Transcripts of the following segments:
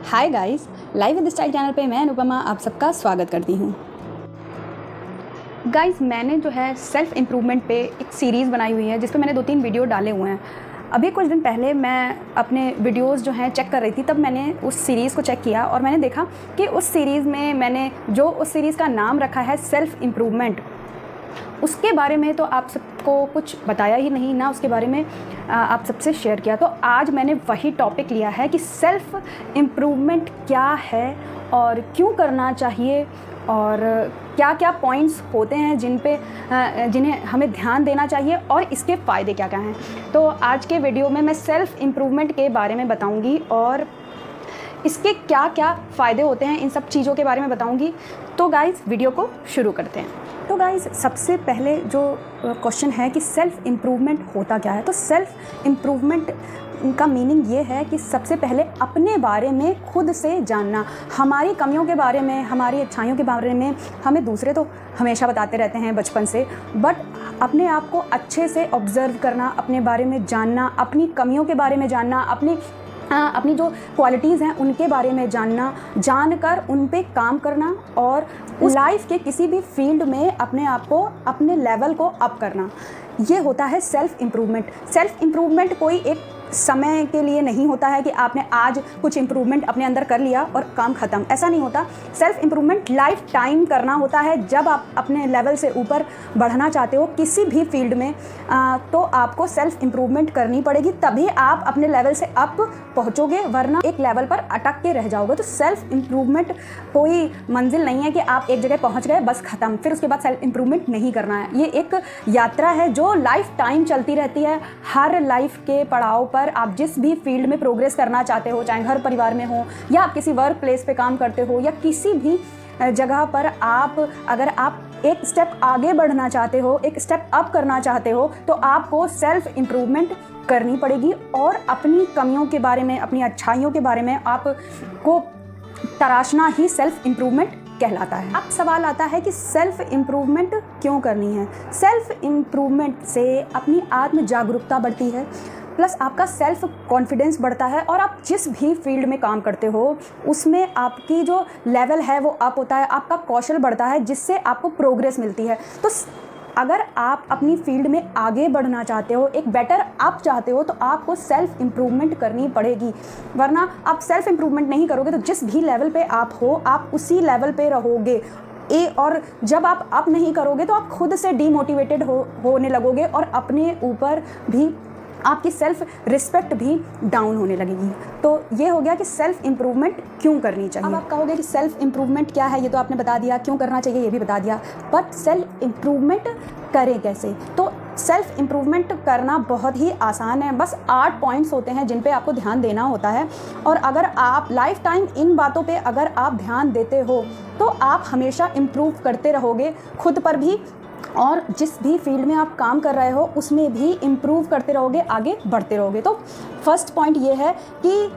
Hi guys, live with style channel पे मैं अनुपमा आप सबका स्वागत करती हूँ। गाइस, मैंने जो है सेल्फ़ इम्प्रूवमेंट पे एक सीरीज़ बनाई हुई है जिस पे मैंने 2-3 वीडियो डाले हुए हैं। अभी कुछ दिन पहले मैं अपने वीडियोस जो हैं चेक कर रही थी, तब मैंने उस सीरीज़ को चेक किया और मैंने देखा कि उस सीरीज़ में मैंने जो उस सीरीज़ का नाम रखा है सेल्फ़ इम्प्रूवमेंट, उसके बारे में तो आप सबको कुछ बताया ही नहीं ना, उसके बारे में आप सबसे शेयर किया। तो आज मैंने वही टॉपिक लिया है कि सेल्फ़ इम्प्रूवमेंट क्या है और क्यों करना चाहिए और क्या क्या पॉइंट्स होते हैं जिन्हें हमें ध्यान देना चाहिए और इसके फ़ायदे क्या क्या हैं। तो आज के वीडियो में मैं सेल्फ़ इम्प्रूवमेंट के बारे में बताऊंगी और इसके क्या क्या फ़ायदे होते हैं, इन सब चीज़ों के बारे में बताऊंगी। तो गाइज़, वीडियो को शुरू करते हैं। तो गाइज़, सबसे पहले जो क्वेश्चन है कि सेल्फ़ इम्प्रूवमेंट होता क्या है। तो सेल्फ़ इम्प्रूवमेंट का मीनिंग ये है कि सबसे पहले अपने बारे में खुद से जानना, हमारी कमियों के बारे में, हमारी अच्छाइयों के बारे में हमें दूसरे तो हमेशा बताते रहते हैं बचपन से, बट अपने आप को अच्छे से ऑब्ज़र्व करना, अपने बारे में जानना, अपनी कमियों के बारे में जानना, अपनी जो क्वालिटीज़ हैं उनके बारे में जानकर उन पे काम करना और उस लाइफ के किसी भी फील्ड में अपने आप को, अपने लेवल को अप करना, ये होता है सेल्फ़ इम्प्रूवमेंट। सेल्फ़ इम्प्रूवमेंट कोई एक समय के लिए नहीं होता है कि आपने आज कुछ इम्प्रूवमेंट अपने अंदर कर लिया और काम ख़त्म, ऐसा नहीं होता। सेल्फ़ इम्प्रूवमेंट लाइफ टाइम करना होता है। जब आप अपने लेवल से ऊपर बढ़ना चाहते हो किसी भी फील्ड में, तो आपको सेल्फ़ इम्प्रूवमेंट करनी पड़ेगी, तभी आप अपने लेवल से अप पहुँचोगे, वरना एक लेवल पर अटक के रह जाओगे। तो सेल्फ़ इम्प्रूवमेंट कोई मंजिल नहीं है कि आप एक जगह पहुँच गए बस ख़त्म, फिर उसके बाद सेल्फ़ इम्प्रूवमेंट नहीं करना है। ये एक यात्रा है जो लाइफ टाइम चलती रहती है। हर लाइफ के पड़ाव पर आप जिस भी फील्ड में प्रोग्रेस करना चाहते हो, चाहे घर परिवार में हो या आप किसी वर्क प्लेस पे काम करते हो या किसी भी जगह पर, अगर आप एक स्टेप आगे बढ़ना चाहते हो, एक स्टेप अप करना चाहते हो, तो आपको सेल्फ इम्प्रूवमेंट करनी पड़ेगी और अपनी कमियों के बारे में, अपनी अच्छाइयों के बारे में आपको तराशना ही सेल्फ इम्प्रूवमेंट कहलाता है। अब सवाल आता है कि सेल्फ इम्प्रूवमेंट क्यों करनी है। सेल्फ इम्प्रूवमेंट से अपनी आत्म जागरूकता बढ़ती है, प्लस आपका सेल्फ कॉन्फिडेंस बढ़ता है और आप जिस भी फील्ड में काम करते हो उसमें आपकी जो लेवल है वो अप होता है, आपका कौशल बढ़ता है, जिससे आपको प्रोग्रेस मिलती है। तो अगर आप अपनी फील्ड में आगे बढ़ना चाहते हो, एक बेटर अप चाहते हो, तो आपको सेल्फ इम्प्रूवमेंट करनी पड़ेगी, वरना आप सेल्फ इम्प्रूवमेंट नहीं करोगे तो जिस भी लेवल पे आप हो आप उसी लेवल पे रहोगे। और जब आप अप नहीं करोगे तो आप खुद से डीमोटिवेटेड होने लगोगे और अपने ऊपर भी आपकी सेल्फ रिस्पेक्ट भी डाउन होने लगेगी। तो ये हो गया कि सेल्फ इम्प्रूवमेंट क्यों करनी चाहिए। अब आप कहोगे कि सेल्फ इम्प्रूवमेंट क्या है, ये तो आपने बता दिया, क्यों करना चाहिए ये भी बता दिया, बट सेल्फ इम्प्रूवमेंट करें कैसे। तो सेल्फ इम्प्रूवमेंट करना बहुत ही आसान है। बस 8 पॉइंट्स होते हैं जिन पे आपको ध्यान देना होता है, और अगर आप लाइफ टाइम इन बातों पे अगर आप ध्यान देते हो तो आप हमेशा इम्प्रूव करते रहोगे, खुद पर भी और जिस भी फील्ड में आप काम कर रहे हो उसमें भी इम्प्रूव करते रहोगे, आगे बढ़ते रहोगे। तो फर्स्ट पॉइंट ये है कि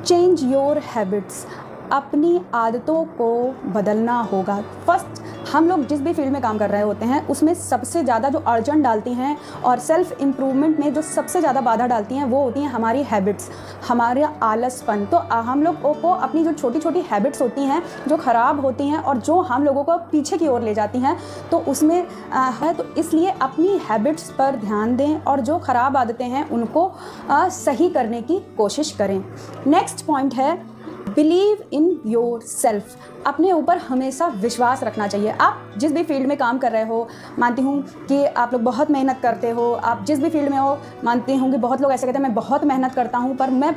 चेंज योर हैबिट्स, अपनी आदतों को बदलना होगा। फर्स्ट, हम लोग जिस भी फील्ड में काम कर रहे होते हैं उसमें सबसे ज़्यादा जो अर्जेंट डालती हैं और सेल्फ़ इम्प्रूवमेंट में जो सबसे ज़्यादा बाधा डालती हैं वो होती हैं हमारी हैबिट्स, हमारा आलसपन। तो हम लोगों को अपनी जो छोटी छोटी हैबिट्स होती हैं जो ख़राब होती हैं और जो हम लोगों को पीछे की ओर ले जाती हैं, तो उसमें है, तो इसलिए अपनी हैबिट्स पर ध्यान दें और जो ख़राब आदतें हैं उनको सही करने की कोशिश करें। नेक्स्ट पॉइंट है बिलीव इन योर सेल्फ, अपने ऊपर हमेशा विश्वास रखना चाहिए। आप जिस भी फील्ड में काम कर रहे हो, मानती हूँ कि आप लोग बहुत मेहनत करते हो, आप जिस भी फील्ड में हो, मानती हूँ कि बहुत लोग ऐसे कहते हैं मैं बहुत मेहनत करता हूँ पर मैं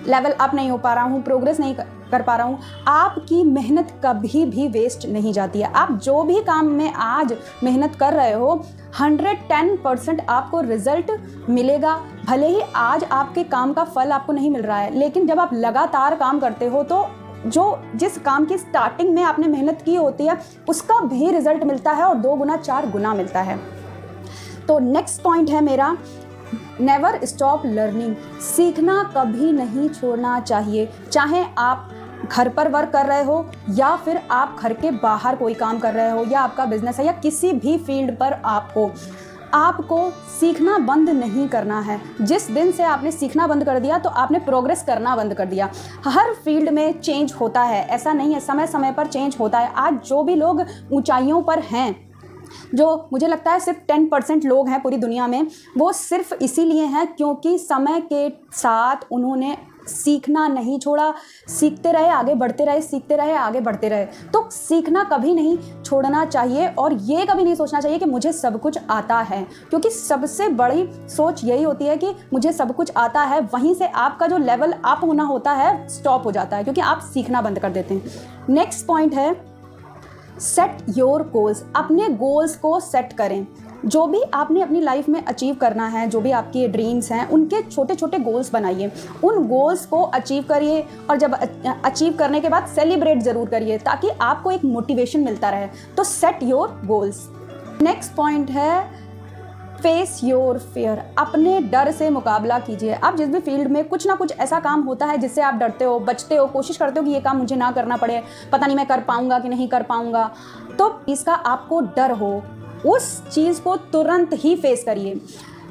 लेवल अप नहीं हो पा रहा हूँ, प्रोग्रेस नहीं कर पा रहा हूँ। आपकी मेहनत कभी भी वेस्ट नहीं जाती है। आप जो भी काम में आज मेहनत कर रहे हो 110% आपको रिजल्ट मिलेगा। भले ही आज आपके काम का फल आपको नहीं मिल रहा है, लेकिन जब आप लगातार काम करते हो तो जिस काम की स्टार्टिंग में आपने मेहनत की होती है उसका भी रिजल्ट मिलता है और 2 गुना 4 गुना मिलता है। तो नेक्स्ट पॉइंट है मेरा, नेवर स्टॉप लर्निंग, सीखना कभी नहीं छोड़ना चाहिए। चाहे आप घर पर वर्क कर रहे हो या फिर आप घर के बाहर कोई काम कर रहे हो या आपका बिजनेस है या किसी भी फील्ड पर आप हो, आपको सीखना बंद नहीं करना है। जिस दिन से आपने सीखना बंद कर दिया तो आपने प्रोग्रेस करना बंद कर दिया। हर फील्ड में चेंज होता है, ऐसा नहीं है, समय समय पर चेंज होता है। आज जो भी लोग ऊंचाइयों पर हैं, जो मुझे लगता है सिर्फ 10% लोग हैं पूरी दुनिया में, वो सिर्फ इसीलिए हैं क्योंकि समय के साथ उन्होंने सीखना नहीं छोड़ा, सीखते रहे, आगे बढ़ते रहे, सीखते रहे, आगे बढ़ते रहे। तो सीखना कभी नहीं छोड़ना चाहिए और ये कभी नहीं सोचना चाहिए कि मुझे सब कुछ आता है, क्योंकि सबसे बड़ी सोच यही होती है कि मुझे सब कुछ आता है। वहीं से आपका जो लेवल अप होना होता है स्टॉप हो जाता है, क्योंकि आप सीखना बंद कर देते हैं। नेक्स्ट पॉइंट है सेट योर गोल्स। अपने गोल्स को सेट करें। जो भी आपने अपनी लाइफ में अचीव करना है, जो भी आपकी ड्रीम्स हैं, उनके छोटे छोटे गोल्स बनाइए, उन गोल्स को अचीव करिए और जब अचीव करने के बाद सेलिब्रेट ज़रूर करिए ताकि आपको एक मोटिवेशन मिलता रहे। तो set your goals. Next point है फेस योर फियर। अपने डर से मुकाबला कीजिए। आप जिस भी फील्ड में कुछ ना कुछ ऐसा काम होता है जिससे आप डरते हो, बचते हो, कोशिश करते हो कि ये काम मुझे ना करना पड़े, पता नहीं मैं कर पाऊंगा कि नहीं कर पाऊंगा, तो इसका आपको डर हो, उस चीज़ को तुरंत ही फेस करिए।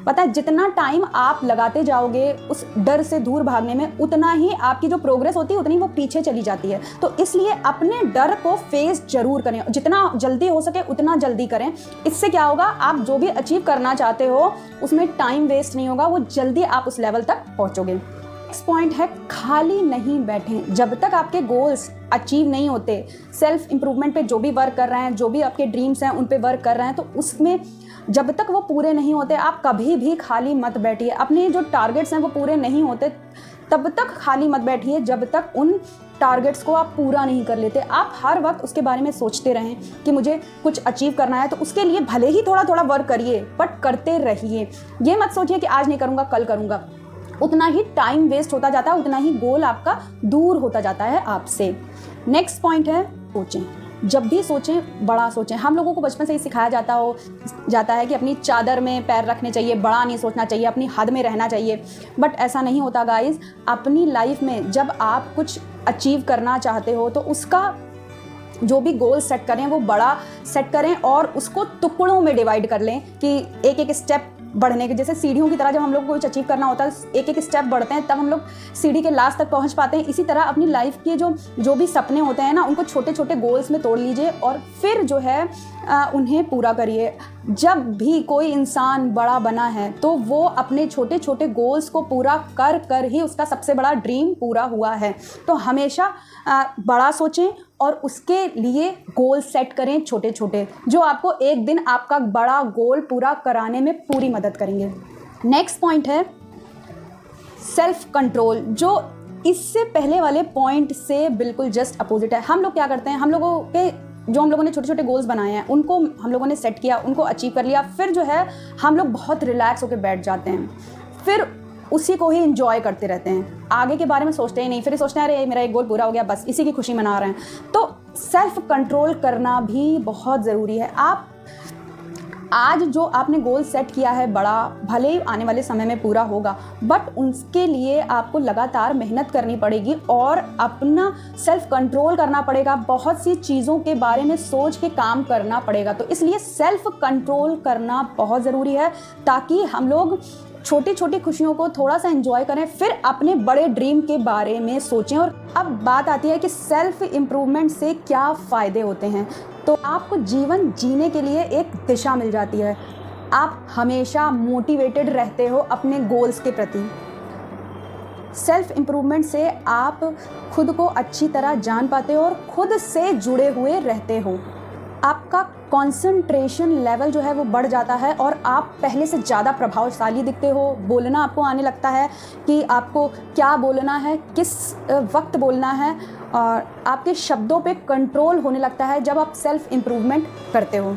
पता है जितना टाइम आप लगाते जाओगे उस डर से दूर भागने में, उतना ही आपकी जो प्रोग्रेस होती है उतनी वो पीछे चली जाती है। तो इसलिए अपने डर को फेस जरूर करें, जितना जल्दी हो सके उतना जल्दी करें। इससे क्या होगा, आप जो भी अचीव करना चाहते हो उसमें टाइम वेस्ट नहीं होगा, वो जल्दी आप उस लेवल तक पहुँचोगे। नेक्स्ट पॉइंट है खाली नहीं बैठें। जब तक आपके गोल्स अचीव नहीं होते, सेल्फ इम्प्रूवमेंट पे जो भी वर्क कर रहे हैं, जो भी आपके ड्रीम्स हैं उन पे वर्क कर रहे हैं, तो उसमें जब तक वो पूरे नहीं होते आप कभी भी खाली मत बैठिए। अपने जो टारगेट्स हैं वो पूरे नहीं होते तब तक खाली मत बैठिए जब तक उन टारगेट्स को आप पूरा नहीं कर लेते। आप हर वक्त उसके बारे में सोचते रहें कि मुझे कुछ अचीव करना है, तो उसके लिए भले ही थोड़ा थोड़ा वर्क करिए बट करते रहिए। ये मत सोचिए कि आज नहीं करूँगा कल करूँगा, उतना ही टाइम वेस्ट होता जाता है, उतना ही गोल आपका दूर होता जाता है आपसे। नेक्स्ट पॉइंट है सोचें। जब भी सोचें बड़ा सोचें। हम लोगों को बचपन से ही सिखाया जाता है कि अपनी चादर में पैर रखने चाहिए, बड़ा नहीं सोचना चाहिए, अपनी हद में रहना चाहिए, बट ऐसा नहीं होता गाइस। अपनी लाइफ में जब आप कुछ अचीव करना चाहते हो तो उसका जो भी गोल सेट करें वो बड़ा सेट करें और उसको टुकड़ों में डिवाइड कर लें कि एक एक स्टेप बढ़ने के, जैसे सीढ़ियों की तरह जब हम लोग को कुछ अचीव करना होता है एक एक स्टेप बढ़ते हैं तब हम लोग सीढ़ी के लास्ट तक पहुंच पाते हैं। इसी तरह अपनी लाइफ के जो भी सपने होते हैं ना, उनको छोटे छोटे गोल्स में तोड़ लीजिए और फिर जो है उन्हें पूरा करिए। जब भी कोई इंसान बड़ा बना है तो वो अपने छोटे छोटे गोल्स को पूरा कर कर ही उसका सबसे बड़ा ड्रीम पूरा हुआ है। तो हमेशा बड़ा सोचें और उसके लिए गोल सेट करें छोटे छोटे, जो आपको एक दिन आपका बड़ा गोल पूरा कराने में पूरी मदद करेंगे। नेक्स्ट पॉइंट है सेल्फ कंट्रोल, जो इससे पहले वाले पॉइंट से बिल्कुल जस्ट अपोजिट है। हम लोग क्या करते हैं, हम लोगों ने छोटे छोटे गोल्स बनाए हैं, उनको हम लोगों ने सेट किया, उनको अचीव कर लिया, फिर जो है हम लोग बहुत रिलैक्स होकर बैठ जाते हैं, फिर उसी को ही इंजॉय करते रहते हैं, आगे के बारे में सोचते ही नहीं। फिर सोचते हैं अरे मेरा एक गोल पूरा हो गया, बस इसी की खुशी मना रहे हैं। तो सेल्फ कंट्रोल करना भी बहुत ज़रूरी है। आप आज जो आपने गोल सेट किया है बड़ा, भले ही आने वाले समय में पूरा होगा, बट उसके लिए आपको लगातार मेहनत करनी पड़ेगी और अपना सेल्फ कंट्रोल करना पड़ेगा, बहुत सी चीज़ों के बारे में सोच के काम करना पड़ेगा। तो इसलिए सेल्फ कंट्रोल करना बहुत ज़रूरी है ताकि हम लोग छोटी छोटी खुशियों को थोड़ा सा एंजॉय करें, फिर अपने बड़े ड्रीम के बारे में सोचें। और अब बात आती है कि सेल्फ इम्प्रूवमेंट से क्या फ़ायदे होते हैं। तो आपको जीवन जीने के लिए एक दिशा मिल जाती है, आप हमेशा मोटिवेटेड रहते हो अपने गोल्स के प्रति। सेल्फ इम्प्रूवमेंट से आप खुद को अच्छी तरह जान पाते हो और खुद से जुड़े हुए रहते हो। आपका कंसंट्रेशन लेवल जो है वो बढ़ जाता है और आप पहले से ज़्यादा प्रभावशाली दिखते हो। बोलना आपको आने लगता है कि आपको क्या बोलना है, किस वक्त बोलना है, और आपके शब्दों पे कंट्रोल होने लगता है जब आप सेल्फ इम्प्रूवमेंट करते हो।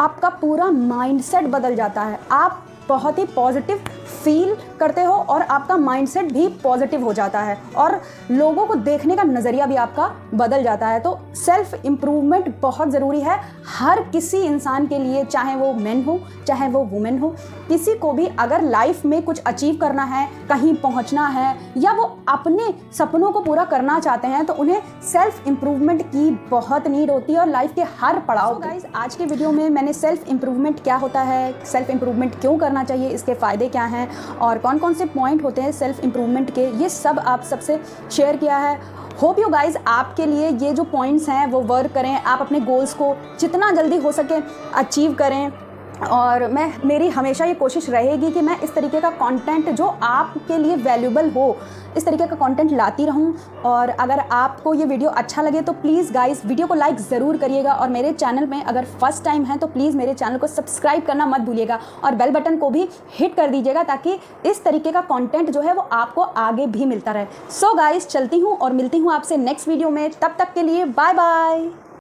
आपका पूरा माइंडसेट बदल जाता है, आप बहुत ही पॉजिटिव फील करते हो और आपका माइंडसेट भी पॉजिटिव हो जाता है और लोगों को देखने का नज़रिया भी आपका बदल जाता है। तो सेल्फ इम्प्रूवमेंट बहुत ज़रूरी है हर किसी इंसान के लिए, चाहे वो मेन हो चाहे वो वुमेन हो। किसी को भी अगर लाइफ में कुछ अचीव करना है, कहीं पहुंचना है या वो अपने सपनों को पूरा करना चाहते हैं तो उन्हें सेल्फ इम्प्रूवमेंट की बहुत नीड होती है और लाइफ के हर पड़ाव। गाइस, आज के वीडियो में मैंने सेल्फ इम्प्रूवमेंट क्या होता है, सेल्फ इम्प्रूवमेंट क्यों करना चाहिए, इसके फ़ायदे क्या हैं और कौन कौन से पॉइंट होते हैं सेल्फ इम्प्रूवमेंट के, ये सब आप सबसे शेयर किया है। होप यू गाइज आपके लिए ये जो पॉइंट्स हैं वो वर्क करें, आप अपने गोल्स को जितना जल्दी हो सके अचीव करें। और मेरी हमेशा ये कोशिश रहेगी कि मैं इस तरीके का कंटेंट जो आपके लिए वैल्यूबल हो, इस तरीके का कंटेंट लाती रहूं। और अगर आपको ये वीडियो अच्छा लगे तो प्लीज़ गाइस वीडियो को लाइक ज़रूर करिएगा और मेरे चैनल में अगर फर्स्ट टाइम है तो प्लीज़ मेरे चैनल को सब्सक्राइब करना मत भूलिएगा और बेल बटन को भी हिट कर दीजिएगा ताकि इस तरीके का कंटेंट जो है वो आपको आगे भी मिलता रहे। सो गाइस, चलती हूँ और मिलती हूँ आपसे नेक्स्ट वीडियो में। तब तक के लिए बाय बाय।